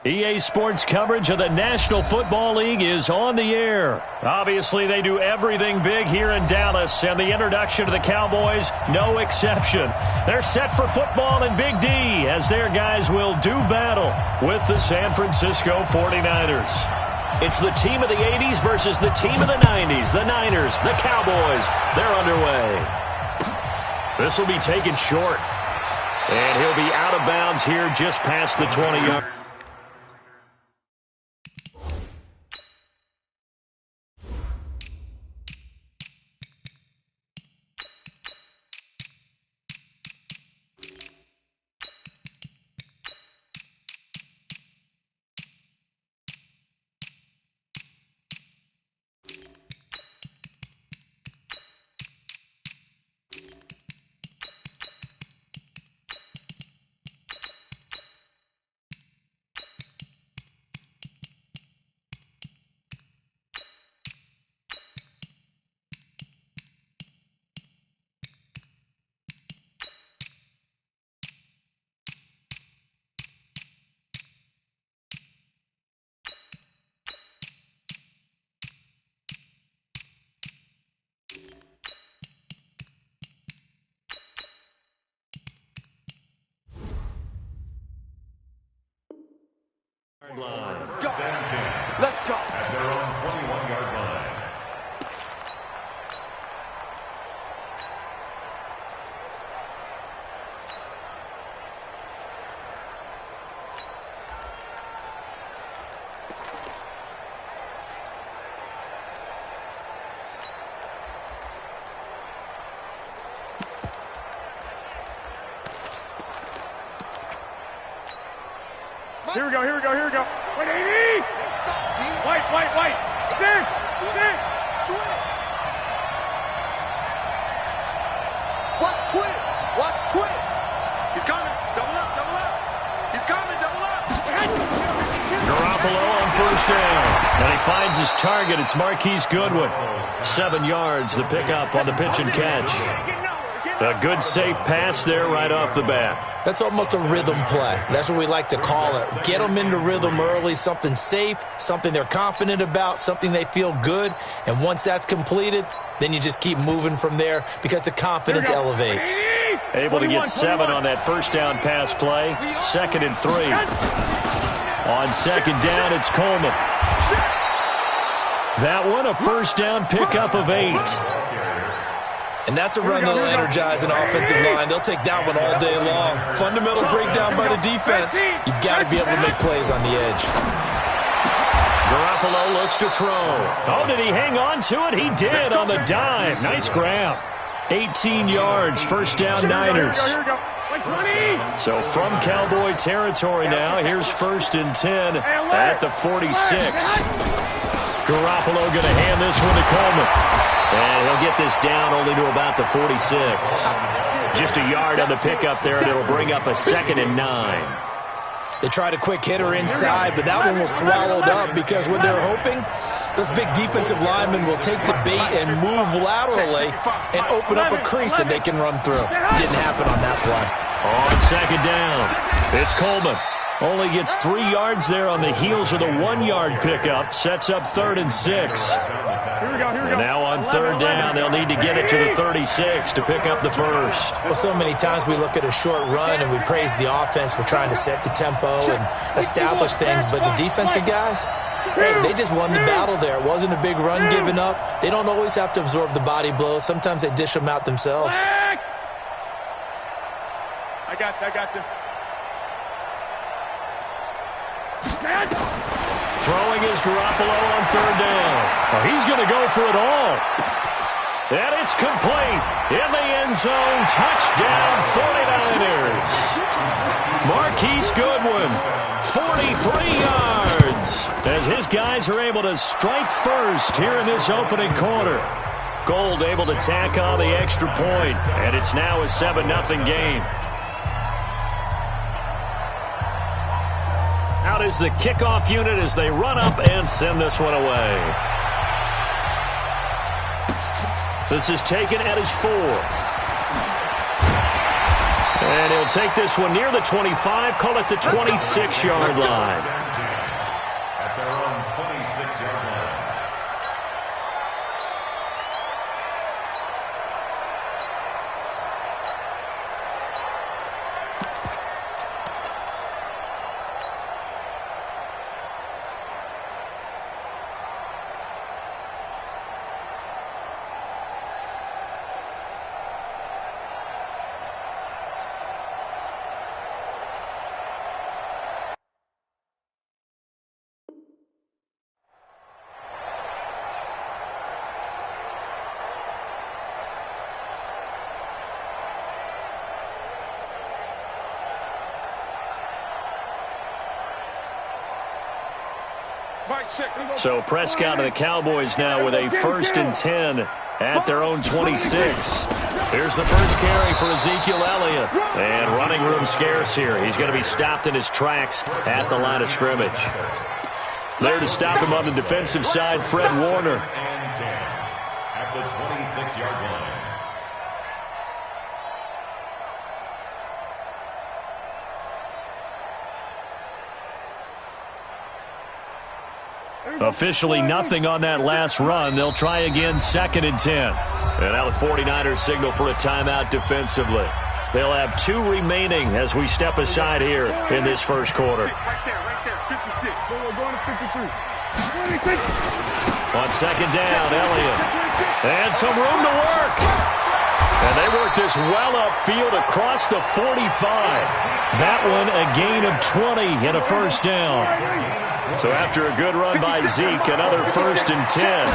EA Sports coverage of the National Football League is on the air. Obviously, they do everything big here in Dallas, and the introduction to the Cowboys, no exception. They're set for football in Big D as their guys will do battle with the San Francisco 49ers. It's the team of the 80s versus the team of the 90s. The Niners, the Cowboys, they're underway. This will be taken short, and he'll be out of bounds here just past the 20-yard. Let's go. Let's go. At their own 21-yard line. Here we go. Wait, 80! White. Six! Watch twins! He's coming. Double up. He's coming, double up. Garoppolo on first down. And he finds his target. It's Marquise Goodwin. 7 yards, the pickup on the pitch and catch. A good, safe pass there right off the bat. That's almost a rhythm play. That's what we like to call it. Get them into rhythm early, something safe, something they're confident about, something they feel good. And once that's completed, then you just keep moving from there because the confidence elevates. Able to get 7 on that first down pass play. 2nd and 3. On 2nd down, it's Coleman. That one, a first down pickup of 8. And that's a run that'll energize an offensive line. They'll take that one all day long. Fundamental breakdown by the defense. You've got to be able to make plays on the edge. Garoppolo looks to throw. Oh, did he hang on to it? He did on the dive. Nice grab. 18 yards, first down Niners. So from Cowboy territory now, here's 1st and 10 at the 46. Garoppolo going to hand this one to Coleman. And he'll get this down only to about the 46. Just a yard on the pickup there, and it'll bring up a 2nd and 9. They tried a quick hitter inside, but that one was swallowed up because what they're hoping, those big defensive linemen will take the bait and move laterally and open up a crease that they can run through. Didn't happen on that play. On 2nd down, it's Coleman. Only gets 3 yards there on the heels of the 1-yard pickup. Sets up 3rd and 6. And now on 3rd down, they'll need to get it to the 36 to pick up the first. Well, so many times we look at a short run and we praise the offense for trying to set the tempo and establish things. But the defensive guys, hey, they just won the battle there. It wasn't a big run given up. They don't always have to absorb the body blows. Sometimes they dish them out themselves. I got this. Throwing is Garoppolo on 3rd down. Oh, he's going to go for it all. And it's complete. In the end zone. Touchdown 49ers. Marquise Goodwin, 43 yards. As his guys are able to strike first here in this opening quarter. Gold able to tack on the extra point. And it's now a 7-0 game. Out is the kickoff unit as they run up and send this one away. This is taken at his 4. And he'll take this one near the 25, call it the 26-yard line. So Prescott and the Cowboys now with a 1st and 10 at their own 26. Here's the first carry for Ezekiel Elliott. And running room scarce here. He's going to be stopped in his tracks at the line of scrimmage. There to stop him on the defensive side, Fred Warner. At the 26-yard line. Officially nothing on that last run. They'll try again, 2nd and 10. And now the 49ers signal for a timeout defensively. They'll have 2 remaining as we step aside here in this first quarter. Right there, 56. We're going to 53. On 2nd down, Elliott. And some room to work. And they work this well upfield across the 45. That one a gain of 20 and a 1st down. So after a good run by Zeke, another 1st and 10.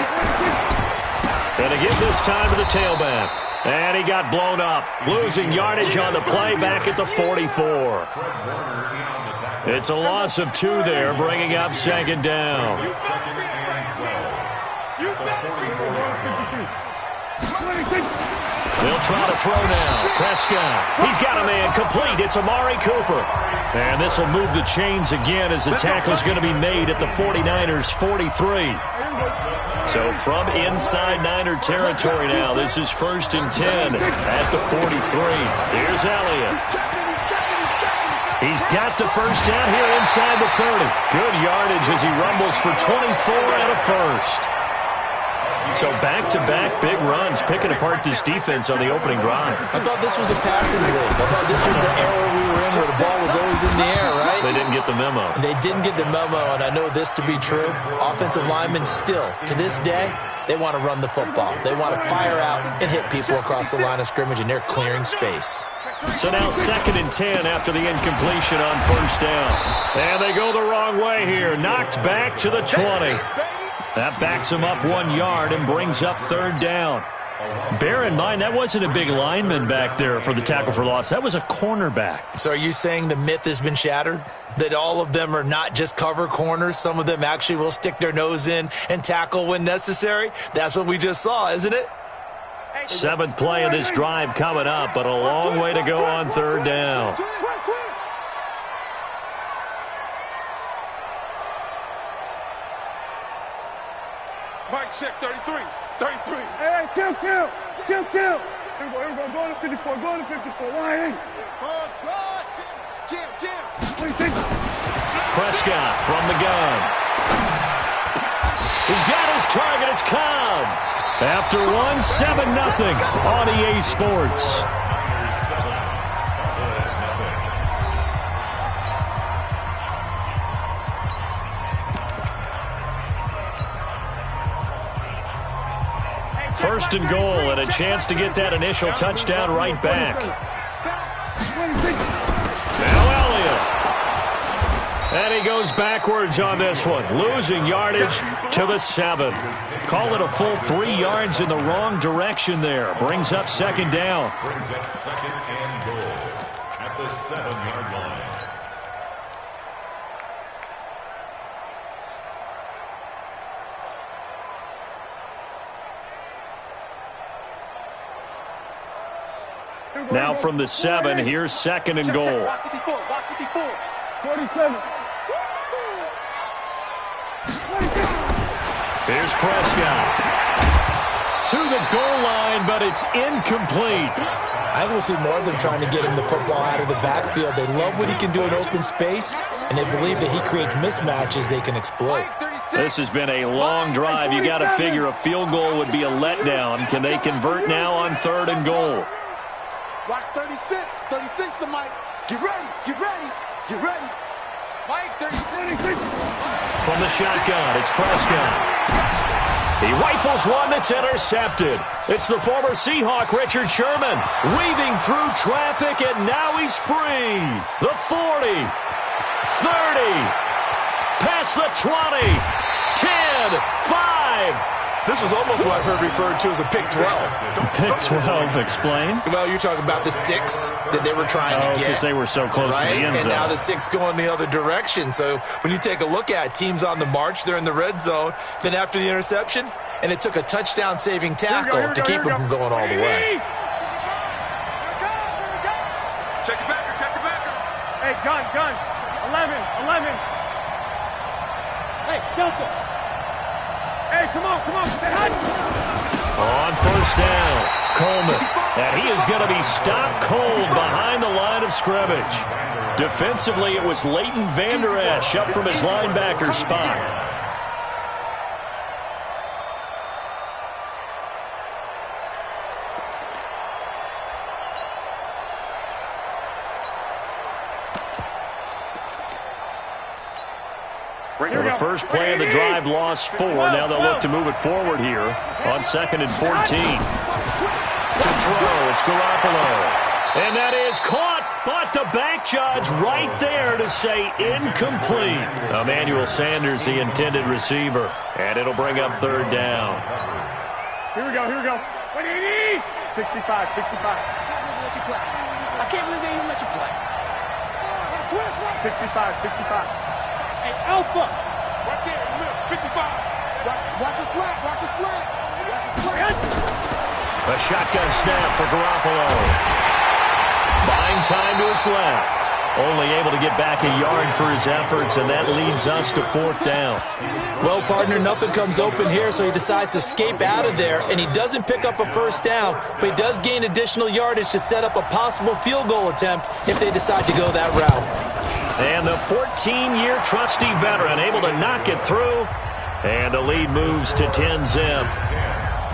And again this time to the tailback. And he got blown up, losing yardage on the play back at the 44. It's a loss of 2 there, bringing up 2nd down. They'll try to throw now. Prescott. He's got a man complete. It's Amari Cooper. And this will move the chains again as the tackle's going to be made at the 49ers' 43. So from inside Niner territory now, this is 1st and 10 at the 43. Here's Elliott. He's got the 1st down here inside the 30. Good yardage as he rumbles for 24 and a 1st. So back-to-back big runs, picking apart this defense on the opening drive. I thought this was a passing league. I thought this was the era we were in where the ball was always in the air, right? They didn't get the memo. They didn't get the memo, and I know this to be true. Offensive linemen still, to this day, they want to run the football. They want to fire out and hit people across the line of scrimmage, and they're clearing space. So now 2nd and 10 after the incompletion on 1st down. And they go the wrong way here. Knocked back to the 20. That backs him up 1 yard and brings up 3rd down. Bear in mind, that wasn't a big lineman back there for the tackle for loss. That was a cornerback. So are you saying the myth has been shattered? That all of them are not just cover corners? Some of them actually will stick their nose in and tackle when necessary? That's what we just saw, isn't it? 7th play of this drive coming up, but a long way to go on 3rd down. Mike, check 33. 33. Hey, kill. Here we go. Go to 54. Go to 54. Why? Jam. What do you think? Prescott from the gun. He's got his target. It's Cobb. After 7-0 on EA Sports. First and goal, and a chance to get that initial touchdown right back. Now Elliott. And he goes backwards on this one, losing yardage to the 7. Call it a full 3 yards in the wrong direction there. Brings up 2nd down. Brings up 2nd and goal at the 7-yard line. Now from the 7, here's 2nd and goal. Watch 54. 47. Here's Prescott. To the goal line, but it's incomplete. I will see more of them trying to get him the football out of the backfield. They love what he can do in open space, and they believe that he creates mismatches they can exploit. This has been a long drive. You got to figure a field goal would be a letdown. Can they convert now on 3rd and goal? Watch 36. 36 to Mike. Get ready. Mike, 36. From the shotgun, it's Prescott. He rifles one that's intercepted. It's the former Seahawk, Richard Sherman, weaving through traffic, and now he's free. The 40, 30, past the 20, 10, 5, This was almost what I heard referred to as a pick 12. Pick 12, explain. Well, you're talking about the 6 that they were trying to get. Because they were so close to the end zone. And now the 6 going the other direction. So when you take a look at teams on the march, they're in the red zone. Then after the interception, and it took a touchdown-saving tackle to keep them from going all the way. Check the backer, check the backer. Hey, gun. 11. Hey, Delta. Hey, come on. Say hi. On first down, Coleman. And he is going to be stopped cold behind the line of scrimmage. Defensively, it was Leighton Vander Esch up from his linebacker spot. Well, the first play of the drive lost 4. Now they'll look to move it forward here on 2nd and 14. To throw, it's Garoppolo. And that is caught, but the back judge right there to say incomplete. Emmanuel Sanders, the intended receiver. And it'll bring up 3rd down. Here we go. 65. I can't believe they even let you play. 65. Hey, Alpha! Right there, 55. Watch the slant. A shotgun snap for Garoppolo. Buying time to his left. Only able to get back a yard for his efforts, and that leads us to 4th down. Well, partner, nothing comes open here, so he decides to escape out of there, and he doesn't pick up a first down, but he does gain additional yardage to set up a possible field goal attempt if they decide to go that route. And the 14-year trusty veteran able to knock it through. And the lead moves to 10-zip.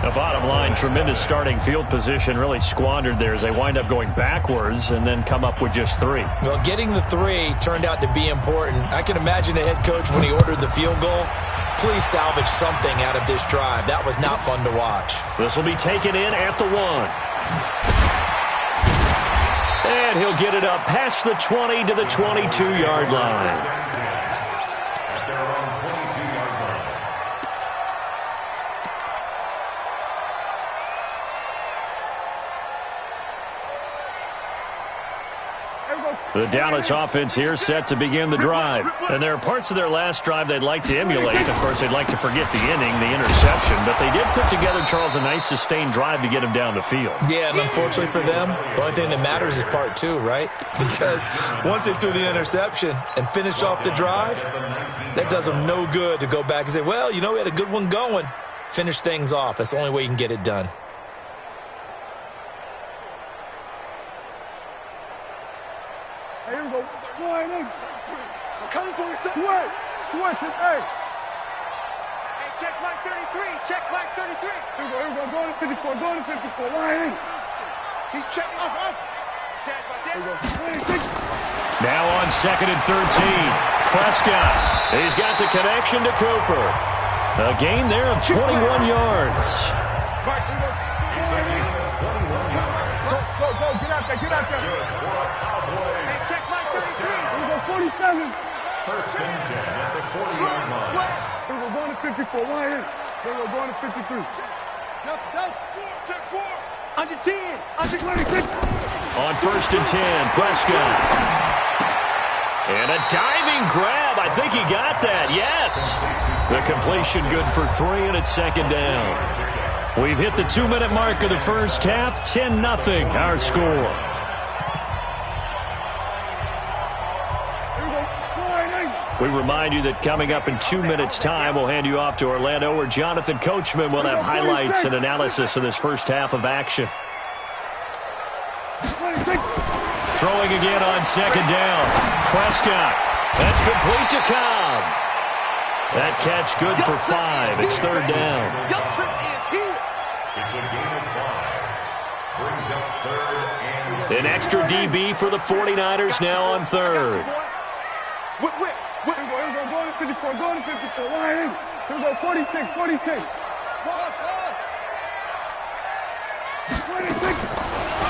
The bottom line, tremendous starting field position really squandered there as they wind up going backwards and then come up with just 3. Well, getting the 3 turned out to be important. I can imagine the head coach when he ordered the field goal. Please salvage something out of this drive. That was not fun to watch. This will be taken in at the 1. And he'll get it up past the 20 to the 22-yard line. The Dallas offense here set to begin the drive. And there are parts of their last drive they'd like to emulate. Of course, they'd like to forget the inning, the interception. But they did put together, Charles, a nice sustained drive to get him down the field. Yeah, and unfortunately for them, the only thing that matters is part 2, right? Because once they threw the interception and finished off the drive, that does them no good to go back and say, well, you know, we had a good one going. Finish things off. That's the only way you can get it done. Here we go. I'm coming for you, son. Switch, hey. Hey, check Mike 33. Here we go. Go to 54. Line in. He's checking off. Here we go. Now on 2nd and 13. Prescott. He's got the connection to Cooper. A gain there of 21 yards. March. Go. Get out there. Hey, check Mike 33. Here we go. 47. First and 10 at the 40-yard line. Here we go. Going to 54. Line in. Here we go. Going to 53. Check 4. Under 10. Under 26. On 1st and 10, Prescott. And a diving grab. I think he got that. Yes. The completion good for 3, and it's 2nd down. We've hit the 2-minute mark of the first half. 10-0 our score. We remind you that coming up in 2 minutes' time, we'll hand you off to Orlando, where Jonathan Coachman will have highlights and analysis of this first half of action. Throwing again on 2nd down. Prescott. That's complete to Cobb. That catch good for 5. It's 3rd down. Your trip is here. It's a gain of 5. Brings up 3rd and An extra DB for the 49ers now on 3rd. Here we go. Going to 54. Line in. Here we go. 46. 26.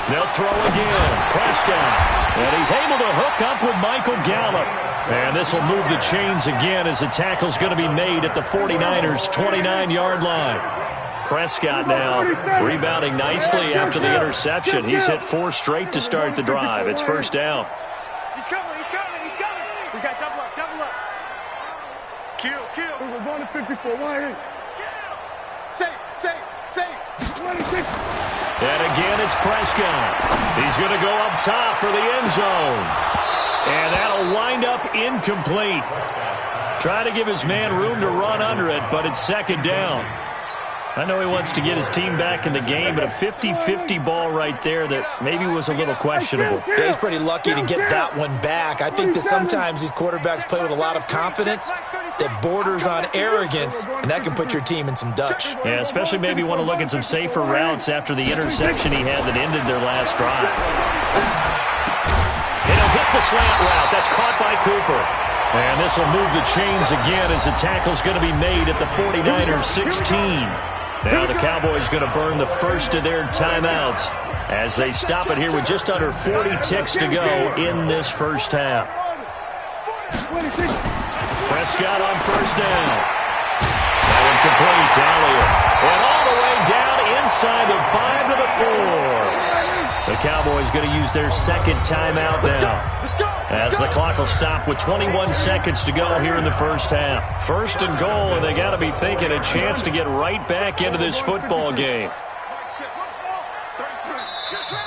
They'll throw again. Prescott. And he's able to hook up with Michael Gallup. And this will move the chains again as the tackle's going to be made at the 49ers' 29-yard line. Prescott now rebounding nicely after the interception. He's hit 4 straight to start the drive. It's first down. He's coming. We got double up. Kill. We're going to 54. Wide. Safe. 26. And again, it's Prescott. He's going to go up top for the end zone. And that'll wind up incomplete. Try to give his man room to run under it, but it's second down. I know he wants to get his team back in the game, but a 50-50 ball right there that maybe was a little questionable. Yeah, he's pretty lucky to get that one back. I think that sometimes these quarterbacks play with a lot of confidence that borders on arrogance, and that can put your team in some Dutch. Yeah, especially maybe want to look at some safer routes after the interception he had that ended their last drive. It'll hit the slant route. That's caught by Cooper. And this will move the chains again as the tackle's going to be made at the 49ers' 16. Now the Cowboys going to burn the first of their timeouts as they stop it here with just under 40 ticks to go in this first half. Prescott on first down. That one complete to Elliott. And all the way down inside the 5 to the 4. The Cowboys going to use their second timeout now, as the clock will stop with 21 seconds to go here in the first half. First and goal, and they got to be thinking a chance to get right back into this football game.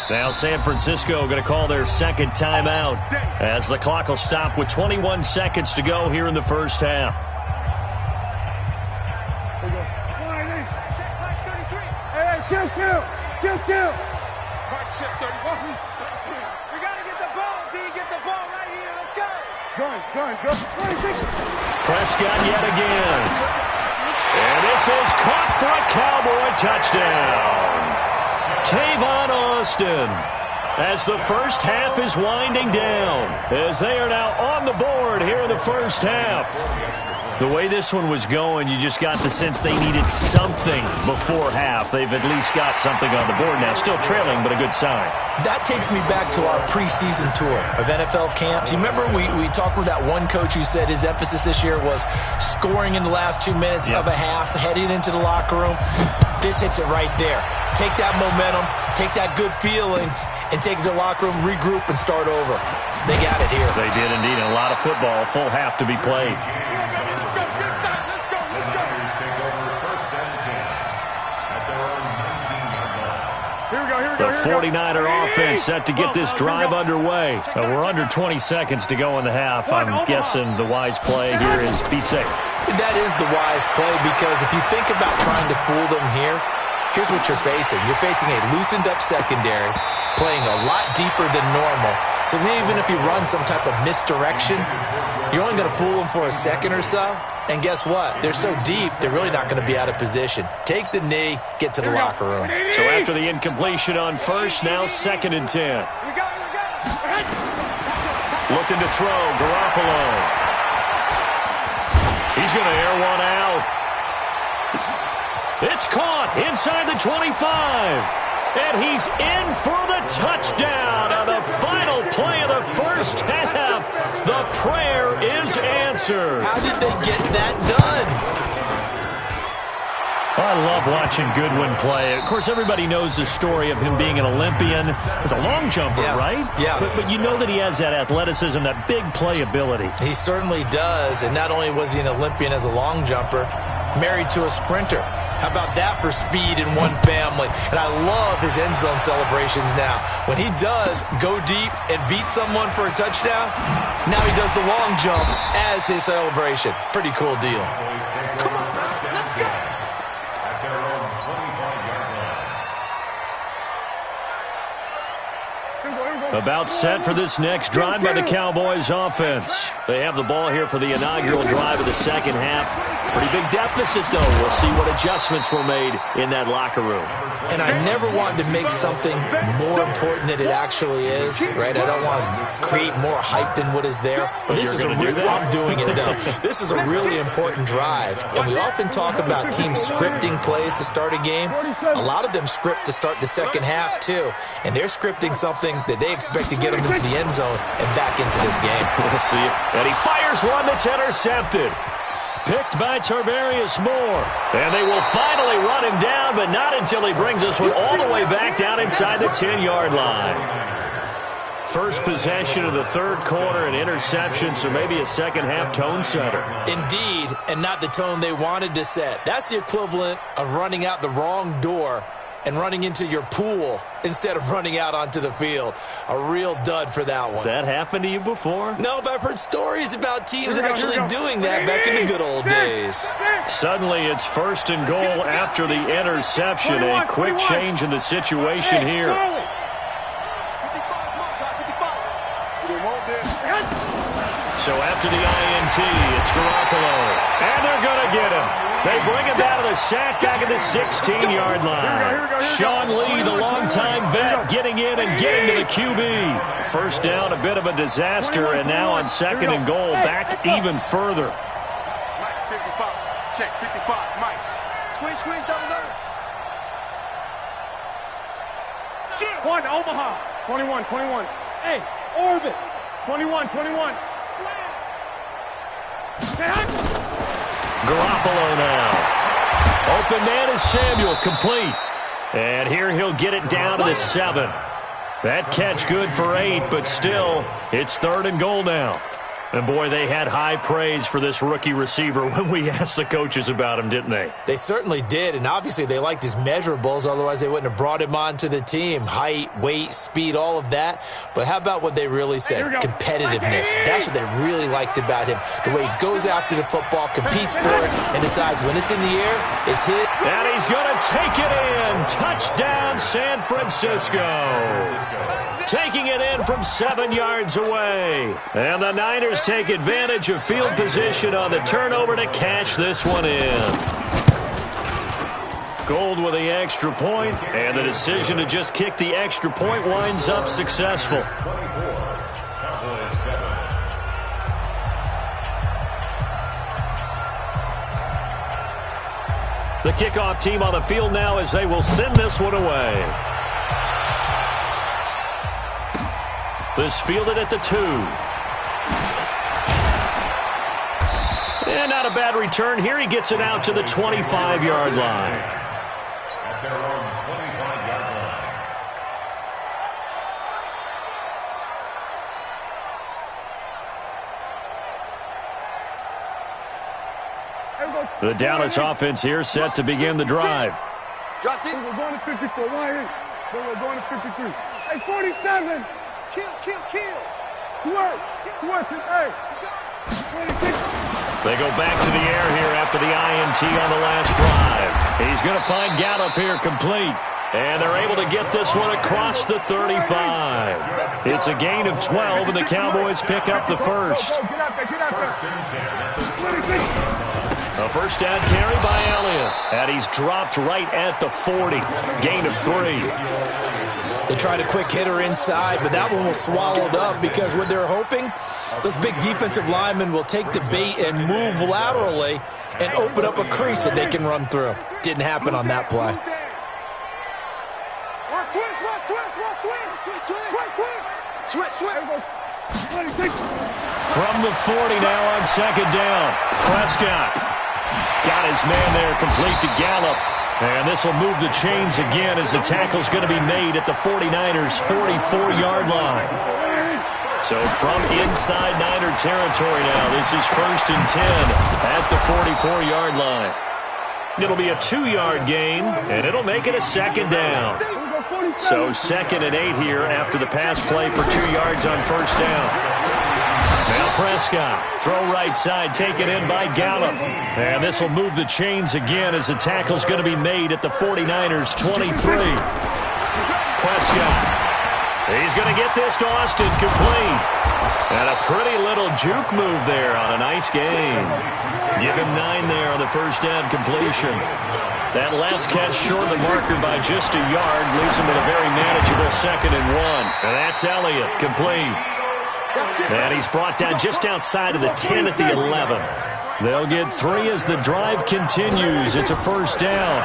Now San Francisco going to call their second timeout, as the clock will stop with 21 seconds to go here in the first half. Kill. Right shift 31. We got to get the ball, D. Get the ball right here. Let's go. Go. 26. Prescott yet again. And this is caught for a Cowboy touchdown. Tavon Austin, as the first half is winding down, as they are now on the board here in the first half. The way this one was going, you just got the sense they needed something before half. They've at least got something on the board now. Still trailing, but a good sign. That takes me back to our preseason tour of NFL camps. You remember we talked with that one coach who said his emphasis this year was scoring in the last 2 minutes of a half, heading into the locker room. This hits it right there. Take that momentum, take that good feeling, and take it to the locker room, regroup, and start over. They got it here. They did indeed. A lot of football, full half to be played. The 49er offense set to get this drive underway. We're under 20 seconds to go in the half. I'm guessing the wise play here is be safe. That is the wise play, because if you think about trying to fool them here, here's what you're facing. You're facing a loosened-up secondary, playing a lot deeper than normal. So even if you run some type of misdirection, you're only going to fool them for a second or so. And guess what? They're so deep, they're really not going to be out of position. Take the knee, get to the locker room. So after the incompletion on first, now 2nd and 10. Looking to throw, Garoppolo. He's going to air one out. It's caught inside the 25. And he's in for the touchdown on the final play of the first half. The prayer is answered. How did they get that done? I love watching Goodwin play. Of course, everybody knows the story of him being an Olympian. He's a long jumper, right? Yes. But you know that he has that athleticism, that big playability. He certainly does. And not only was he an Olympian as a long jumper, married to a sprinter. How about that for speed in one family? And I love his end zone celebrations now. When he does go deep and beat someone for a touchdown, now he does the long jump as his celebration. Pretty cool deal. Come on, bro. Let's go. At their own 25-yard line. About set for this next drive by the Cowboys offense. They have the ball here for the inaugural drive of the second half. Pretty big deficit, though. We'll see what adjustments were made in that locker room. And I never wanted to make something more important than it actually is, right? I don't want to create more hype than what is there. But this is I'm doing it, though. This is a really important drive. And we often talk about teams scripting plays to start a game. A lot of them script to start the second half, too. And they're scripting something that they expect expect to get him into the end zone and back into this game. We'll see it. And he fires one that's intercepted. Picked by Tarvarius Moore. And they will finally run him down, but not until he brings this one all the way back down inside the 10-yard line. First possession of the third quarter, an interception, so maybe a second-half tone setter. Indeed, and not the tone they wanted to set. That's the equivalent of running out the wrong door and running into your pool instead of running out onto the field. A real dud for that one. Has that happened to you before? No, but I've heard stories about teams actually doing that back in the good old days. Suddenly it's first and goal after the interception. A quick change in the situation here. So after the INT, it's Garoppolo. And they're going to get him. They bring him down to the sack back at the 16-yard line. Sean Lee, the longtime vet, getting in and getting to the QB. First down, a bit of a disaster, and now on second and goal, back even further. Mike, 55. Check, 55. Mike. Squeeze, double down. One, Omaha. 21. Hey, Orbit. 21. Garoppolo now. Open man is Samuel, complete. And here he'll get it down to the 7. That catch good for 8, but still, it's third and goal now. And boy, they had high praise for this rookie receiver when we asked the coaches about him, didn't they? They certainly did, and obviously they liked his measurables, otherwise they wouldn't have brought him onto the team. Height, weight, speed, all of that. But how about what they really said? Competitiveness. That's what they really liked about him. The way he goes after the football, competes for it, and decides when it's in the air, it's hit. And he's going to take it in. Touchdown, San Francisco. Taking it in from 7 yards away. And the Niners take advantage of field position on the turnover to cash this one in. Gold with the extra point, and the decision to just kick the extra point winds up successful. The kickoff team on the field now as they will send this one away. This fielded at the 2. And not a bad return here. He gets it out to the 25-yard line. At their own 25-yard line. The Dallas offense here set to begin the drive. Dropped it. We're going to 54. We're going to 53. Hey, 47. Kill. Sweat. Hey. 26. They go back to the air here after the INT on the last drive. He's going to find Gallup here complete. And they're able to get this one across the 35. It's a gain of 12, and the Cowboys pick up the first. Get out there. A first down carry by Elliott. And he's dropped right at the 40. Gain of 3. They tried a quick hitter inside, but that one was swallowed up because what they're hoping, those big defensive linemen will take the bait and move laterally and open up a crease that they can run through. Didn't happen on that play. From the 40 now on second down. Prescott got his man there complete to Gallup. And this will move the chains again as the tackle's going to be made at the 49ers' 44-yard line. So from inside Niner territory now, this is first and 10 at the 44-yard line. It'll be a 2-yard gain, and it'll make it a second down. So second and 8 here after the pass play for 2 yards on first down. Now Prescott, throw right side, taken in by Gallup. And this will move the chains again as the tackle's going to be made at the 49ers' 23. Prescott, he's going to get this to Austin complete. And a pretty little juke move there on a nice game. Give him 9 there on the first down completion. That last catch short of the marker by just a yard leaves him with a very manageable second and 1. And that's Elliott, complete. And he's brought down just outside of the 10 at the 11. They'll get 3 as the drive continues. It's a first down.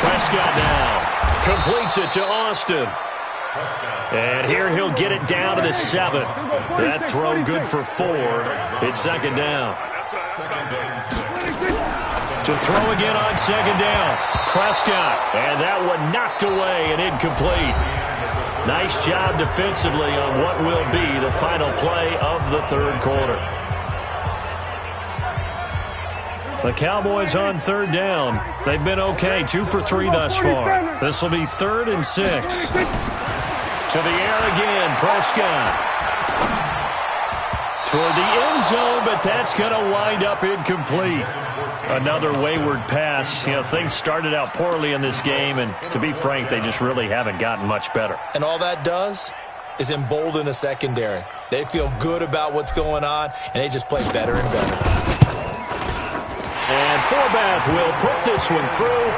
Prescott now completes it to Austin. And here he'll get it down to the 7. That throw good for 4. It's second down. To throw again on second down. Prescott. And that one knocked away and incomplete. Nice job defensively on what will be the final play of the third quarter. The Cowboys on third down. They've been okay, 2 for 3 thus far. This will be 3rd and 6. To the air again, Prescott. Toward the end zone, but that's going to wind up incomplete. Another wayward pass. You know, things started out poorly in this game, and to be frank, they just really haven't gotten much better. And all that does is embolden a secondary. They feel good about what's going on, and they just play better and better. And Forbath will put this one through,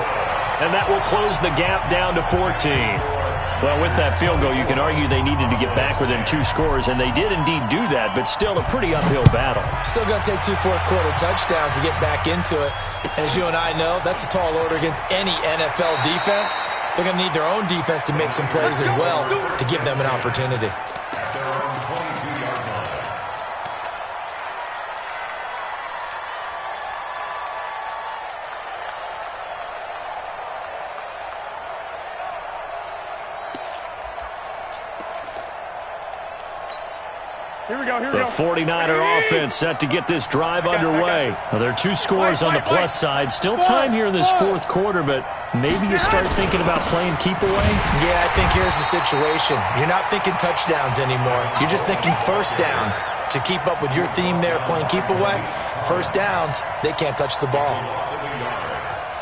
and that will close the gap down to 14. Well, with that field goal, you can argue they needed to get back within 2 scores, and they did indeed do that, but still a pretty uphill battle. Still going to take 2 fourth-quarter touchdowns to get back into it. As you and I know, that's a tall order against any NFL defense. They're going to need their own defense to make some plays as well to give them an opportunity. The 49er offense set to get this drive underway. Well, there are 2 scores on the plus side. Still time here in this fourth quarter, but maybe you start thinking about playing keep away? Yeah, I think here's the situation. You're not thinking touchdowns anymore. You're just thinking first downs. To keep up with your theme there, playing keep away, first downs, they can't touch the ball.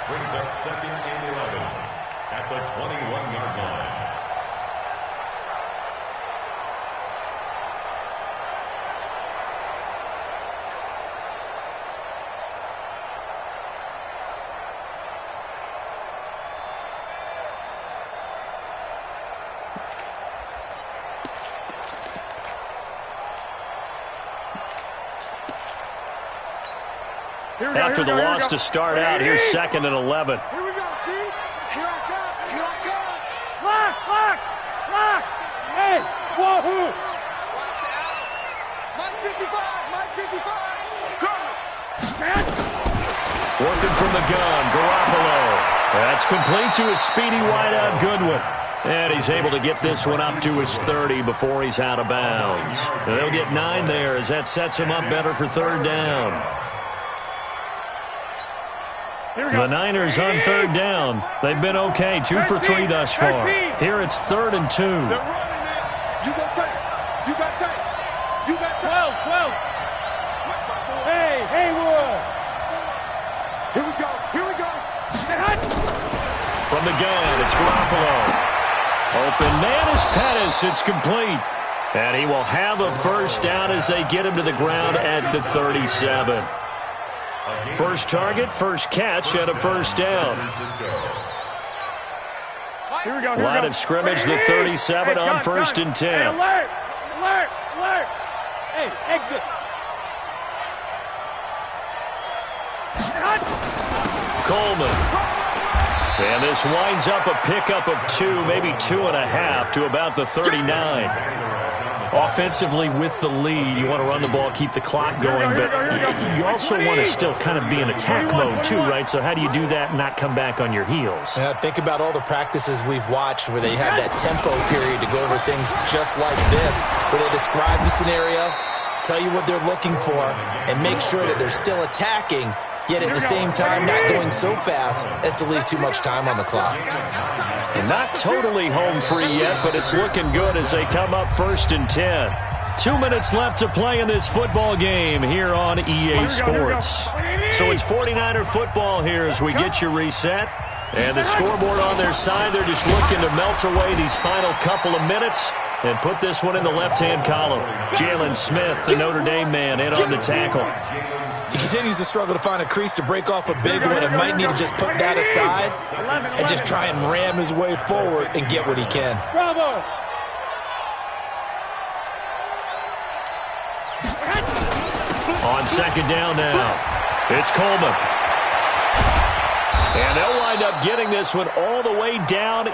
Brings up 2nd and 11 at the 21-yard line. After the loss to start out, here's 2nd and 11. Here we go, D. Here I come. Here I come. Clock, clock, clock. Hey, wahoo. Watch out. Mike 55. Mike 55. Go. Working from the gun, Garoppolo. That's complete to his speedy wideout, Goodwin. And he's able to get this one up to his 30 before he's out of bounds. They'll get 9 there as that sets him up better for third down. The Niners on third down. They've been okay, 2 for 3 thus far. Here it's 3rd and 2. They're running it. You got tape. You got tape. You got tape. 12. Hey, Haywood. Here we go. Here we go. From the gun, it's Garoppolo. Open man is Pettis. It's complete. And he will have a first down as they get him to the ground at the 37. First target, first catch, and a first down. Here we go. Line of scrimmage, the 37 on 1st and 10. Hey, alert! Alert! Alert! Hey, exit! Coleman. And this winds up a pickup of 2, maybe 2.5 to about the 39. Offensively with the lead, you want to run the ball, keep the clock going, but you also want to still kind of be in attack mode too, right? So how do you do that and not come back on your heels? Yeah, think about all the practices we've watched where they have that tempo period to go over things just like this, where they describe the scenario, tell you what they're looking for, and make sure that they're still attacking, yet at the same time not going so fast as to leave too much time on the clock. Not totally home free yet, but it's looking good as they come up 1st and 10. 2 minutes left to play in this football game here on EA Sports. So it's 49er football here as we get you reset. And the scoreboard on their side, they're just looking to melt away these final couple of minutes and put this one in the left-hand column. Jalen Smith, the Notre Dame man, in on the tackle. He continues to struggle to find a crease to break off a big one and might need to just put that aside and just try and ram his way forward and get what he can. Bravo! On second down now, it's Coleman. And they'll wind up getting this one all the way down